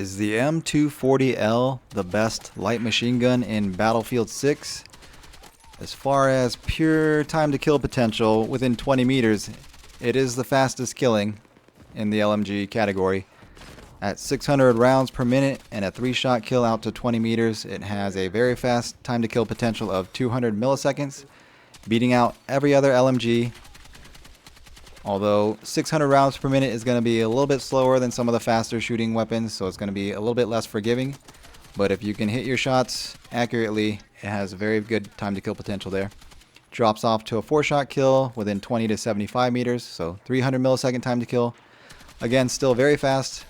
Is the M240L the best light machine gun in Battlefield 6? As far as pure time to kill potential within 20 meters, it is the fastest killing in the LMG category. At 600 rounds per minute and a 3-shot kill out to 20 meters, it has a very fast time to kill potential of 200 milliseconds, beating out every other LMG. Although 600 rounds per minute is going to be a little bit slower than some of the faster shooting weapons, so it's going to be a little bit less forgiving. But if you can hit your shots accurately, it has a very good time to kill potential there. Drops off to a 4-shot kill within 20 to 75 meters, so 300 millisecond time to kill. Again, still very fast.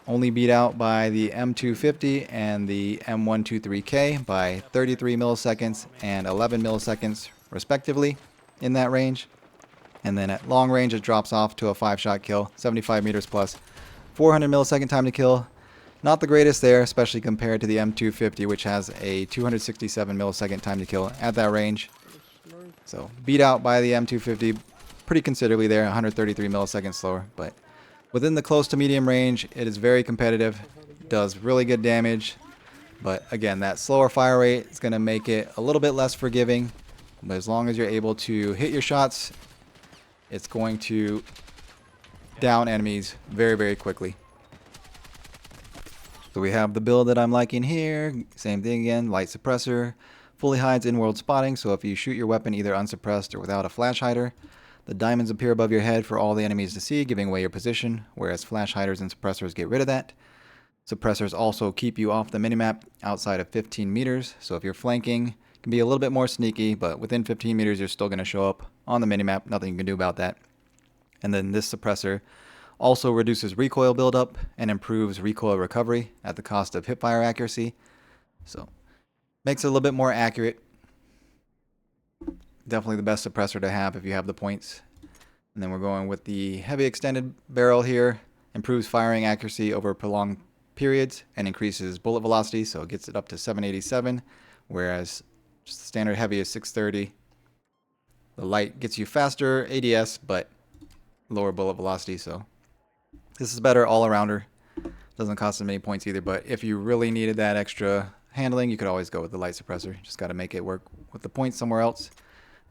Only beat out by the M250 and the M123K by 33 milliseconds and 11 milliseconds respectively in that range. And then at long range, it drops off to a 5-shot kill, 75 meters plus. 400 millisecond time to kill. Not the greatest there, especially compared to the M250, which has a 267 millisecond time to kill at that range. So beat out by the M250 pretty considerably there, 133 milliseconds slower. But within the close to medium range, it is very competitive. Does really good damage. But again, that slower fire rate is going to make it a little bit less forgiving. But as long as you're able to hit your shots, it's going to down enemies very, very quickly. So we have the build that I'm liking here. Same thing again, light suppressor. Fully hides in-world spotting, so if you shoot your weapon either unsuppressed or without a flash hider, the diamonds appear above your head for all the enemies to see, giving away your position, whereas flash hiders and suppressors get rid of that. Suppressors also keep you off the minimap outside of 15 meters, so if you're flanking, it can be a little bit more sneaky, but within 15 meters you're still going to show up on the minimap. Nothing you can do about that. And then this suppressor also reduces recoil buildup and improves recoil recovery at the cost of hipfire accuracy. So makes it a little bit more accurate. Definitely the best suppressor to have if you have the points. And then we're going with the heavy extended barrel here. Improves firing accuracy over prolonged periods and increases bullet velocity, so it gets it up to 787, whereas just the standard heavy is 630. The light gets you faster ADS, but lower bullet velocity, so this is better all-arounder. Doesn't cost as many points either, but if you really needed that extra handling, you could always go with the light suppressor. Just got to make it work with the points somewhere else.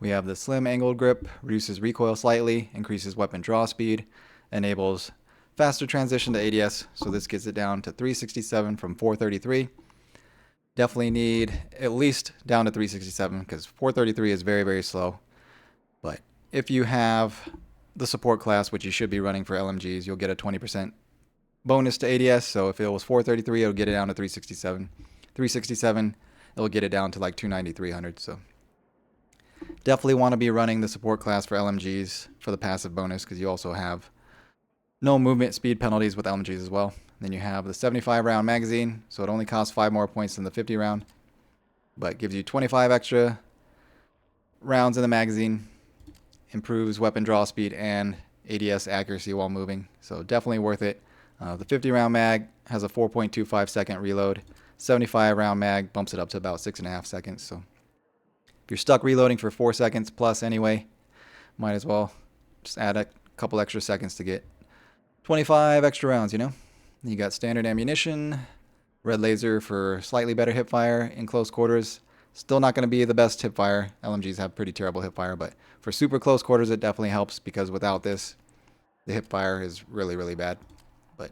We have the slim angled grip, reduces recoil slightly, increases weapon draw speed, enables faster transition to ADS, so this gets it down to 367 from 433. Definitely need at least down to 367 because 433 is very, very slow. But if you have the support class, which you should be running for LMGs, you'll get a 20% bonus to ADS. So if it was 433, it'll get it down to 367. 367, it'll get it down to like 290, 300. So definitely want to be running the support class for LMGs for the passive bonus because you also have no movement speed penalties with LMGs as well. Then you have the 75 round magazine, so it only costs 5 more points than the 50 round, but gives you 25 extra rounds in the magazine. Improves weapon draw speed and ADS accuracy while moving, so definitely worth it. The 50 round mag has a 4.25 second reload. 75 round mag bumps it up to about 6.5 seconds. So if you're stuck reloading for 4 seconds plus anyway, might as well just add a couple extra seconds to get 25 extra rounds, you know? You got standard ammunition, red laser for slightly better hipfire in close quarters. Still not going to be the best hipfire. LMGs have pretty terrible hipfire, but for super close quarters it definitely helps because without this, the hipfire is really, really bad. But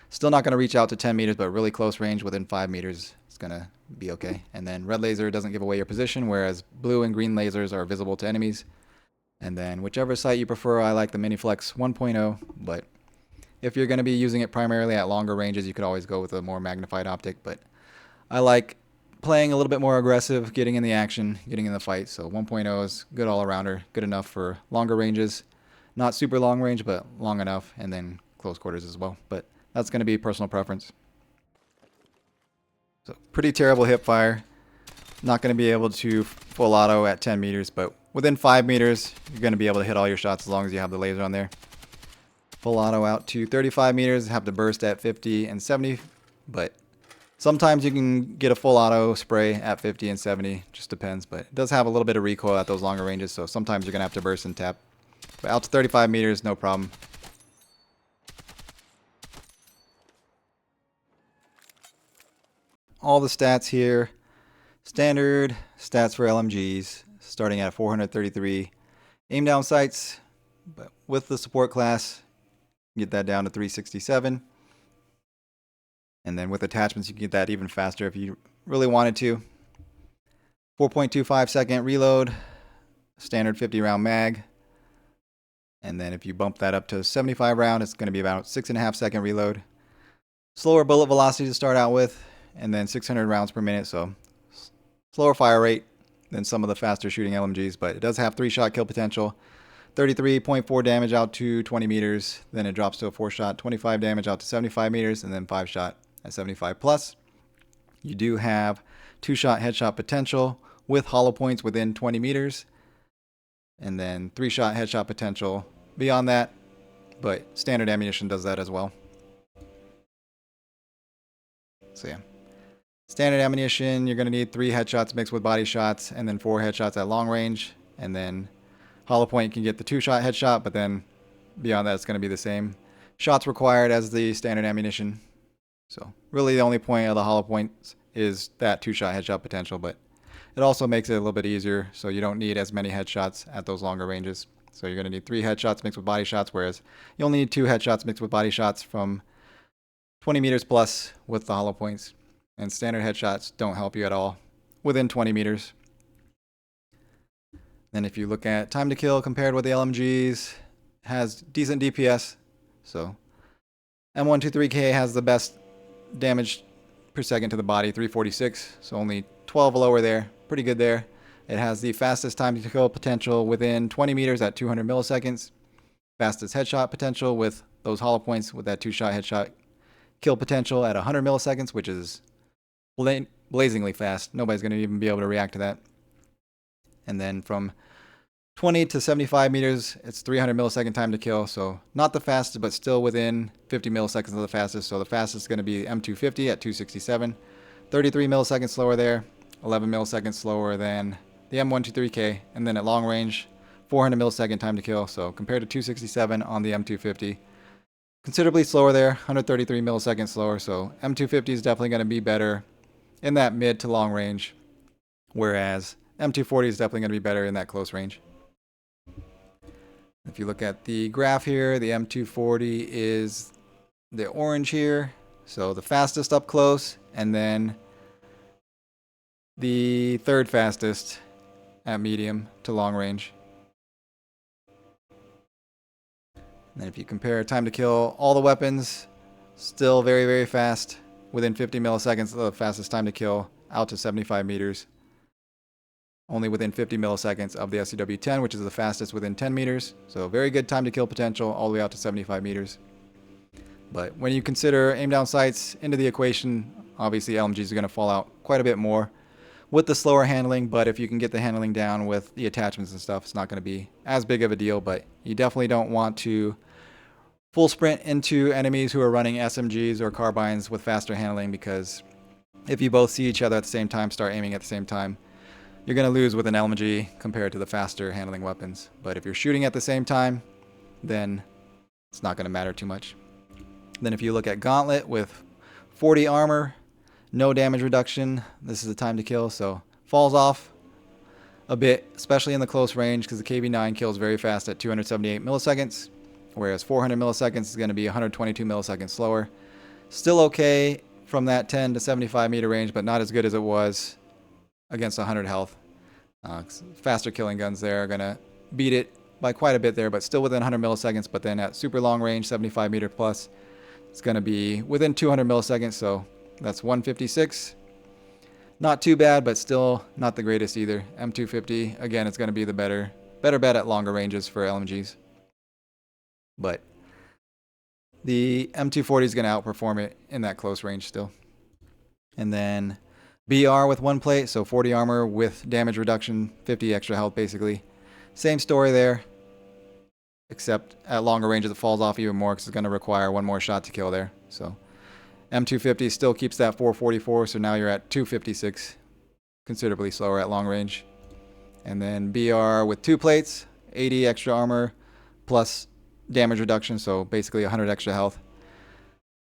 still not going to reach out to 10 meters, but really close range within 5 meters is going to be okay. And then red laser doesn't give away your position, whereas blue and green lasers are visible to enemies. And then whichever sight you prefer, I like the Miniflex 1.0, but if you're going to be using it primarily at longer ranges, you could always go with a more magnified optic, but I like playing a little bit more aggressive, getting in the action, getting in the fight, so 1.0 is good all-arounder, good enough for longer ranges. Not super long range, but long enough, and then close quarters as well, but that's going to be personal preference. So pretty terrible hip fire. Not going to be able to full auto at 10 meters, but within 5 meters, you're going to be able to hit all your shots as long as you have the laser on there. Full auto out to 35 meters, have to burst at 50 and 70, but sometimes you can get a full auto spray at 50 and 70, just depends, but it does have a little bit of recoil at those longer ranges, so sometimes you're going to have to burst and tap. But out to 35 meters, no problem. all the stats here. Standard stats for LMGs, starting at 433. Aim down sights, but with the support class, get that down to 367. And then with attachments, you can get that even faster if you really wanted to. 4.25 second reload, standard 50 round mag. And then if you bump that up to 75 round, it's going to be about 6.5 second reload. Slower bullet velocity to start out with, and then 600 rounds per minute, so slower fire rate than some of the faster shooting LMGs, but it does have 3-shot kill potential. 33.4 damage out to 20 meters, then it drops to a 4-shot, 25 damage out to 75 meters, and then 5-shot at 75 plus. You do have 2-shot headshot potential with hollow points within 20 meters, and then 3-shot headshot potential beyond that, but standard ammunition does that as well. So yeah, standard ammunition, you're going to need 3 headshots mixed with body shots, and then 4 headshots at long range, and then hollow point can get the 2-shot headshot, but then beyond that it's going to be the same shots required as the standard ammunition. So really the only point of the hollow points is that 2-shot headshot potential, but it also makes it a little bit easier, so you don't need as many headshots at those longer ranges. So you're going to need 3 headshots mixed with body shots, whereas you only need 2 headshots mixed with body shots from 20 meters plus with the hollow points. And standard headshots don't help you at all within 20 meters. Then if you look at time to kill compared with the LMGs, has decent DPS. So M140L has the best damage per second to the body, 346. So only 12 lower there. Pretty good there. It has the fastest time to kill potential within 20 meters at 200 milliseconds. Fastest headshot potential with those hollow points with that 2-shot headshot kill potential at 100 milliseconds, which is blazingly fast. Nobody's going to even be able to react to that. And then from 20 to 75 meters, it's 300 millisecond time to kill. So not the fastest, but still within 50 milliseconds of the fastest. So the fastest is going to be M250 at 267. 33 milliseconds slower there. 11 milliseconds slower than the M123K. And then at long range, 400 millisecond time to kill. So compared to 267 on the M250, considerably slower there, 133 milliseconds slower. So M250 is definitely going to be better in that mid to long range, whereas M240 is definitely going to be better in that close range. If you look at the graph here, the M240 is the orange here, so the fastest up close, and then the third fastest at medium to long range. And then if you compare time to kill all the weapons, still very, very fast. Within 50 milliseconds, the fastest time to kill out to 75 meters. Only within 50 milliseconds of the SCW-10, which is the fastest within 10 meters. So very good time to kill potential all the way out to 75 meters. But when you consider aim down sights into the equation, obviously LMGs are going to fall out quite a bit more with the slower handling, but if you can get the handling down with the attachments and stuff, it's not going to be as big of a deal. But you definitely don't want to full sprint into enemies who are running SMGs or carbines with faster handling, because if you both see each other at the same time, start aiming at the same time, you're going to lose with an LMG compared to the faster handling weapons. But if you're shooting at the same time, then it's not going to matter too much. Then if you look at Gauntlet with 40 armor, no damage reduction, this is the time to kill, so falls off a bit, especially in the close range, because the KB9 kills very fast at 278 milliseconds, whereas 400 milliseconds is going to be 122 milliseconds slower. Still okay from that 10 to 75 meter range, but not as good as it was against 100 health. Faster killing guns there are going to beat it by quite a bit there, but still within 100 milliseconds. But then at super long range, 75 meter plus, it's going to be within 200 milliseconds, so that's 156. Not too bad, but still not the greatest either. M250, again, it's going to be the better bet at longer ranges for LMGs. But the M240 is going to outperform it in that close range still. And then BR with 1 plate, so 40 armor with damage reduction, 50 extra health basically. Same story there, except at longer ranges it falls off even more because it's going to require 1 more shot to kill there. So M250 still keeps that 444, so now you're at 256, considerably slower at long range. And then BR with 2 plates, 80 extra armor plus damage reduction, so basically 100 extra health.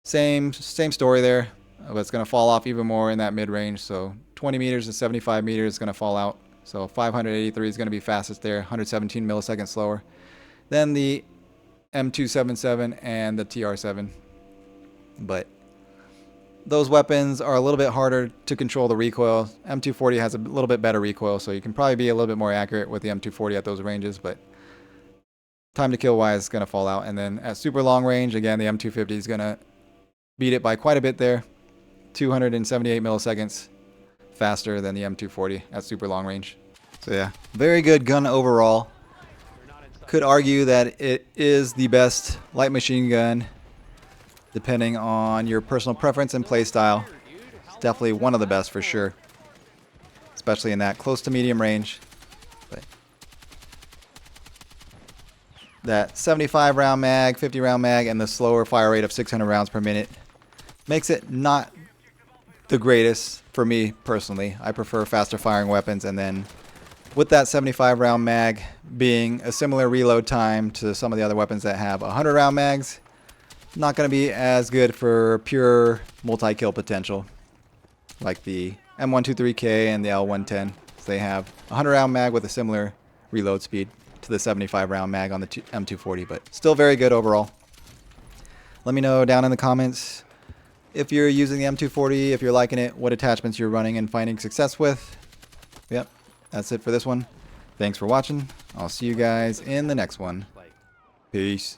Same story there. but it's going to fall off even more in that mid-range. So 20 meters to 75 meters is going to fall out. So 583 is going to be fastest there, 117 milliseconds slower than the M277 and the TR7. But those weapons are a little bit harder to control the recoil. M240 has a little bit better recoil, so you can probably be a little bit more accurate with the M240 at those ranges, but time to kill wise is going to fall out. And then at super long range, again, the M250 is going to beat it by quite a bit there. 278 milliseconds faster than the M240 at super long range. So yeah, very good gun overall. Could argue that it is the best light machine gun depending on your personal preference and play style. It's definitely one of the best for sure, especially in that close to medium range. But that 75 round mag, 50 round mag, and the slower fire rate of 600 rounds per minute makes it not the greatest for me personally. I prefer faster firing weapons, and then with that 75 round mag being a similar reload time to some of the other weapons that have 100 round mags, not going to be as good for pure multi-kill potential like the M123K and the L110. So they have a 100 round mag with a similar reload speed to the 75 round mag on the M240, but still very good overall. Let me know down in the comments if you're using the M240, if you're liking it, what attachments you're running and finding success with. Yep, that's it for this one. Thanks for watching. I'll see you guys in the next one. Peace.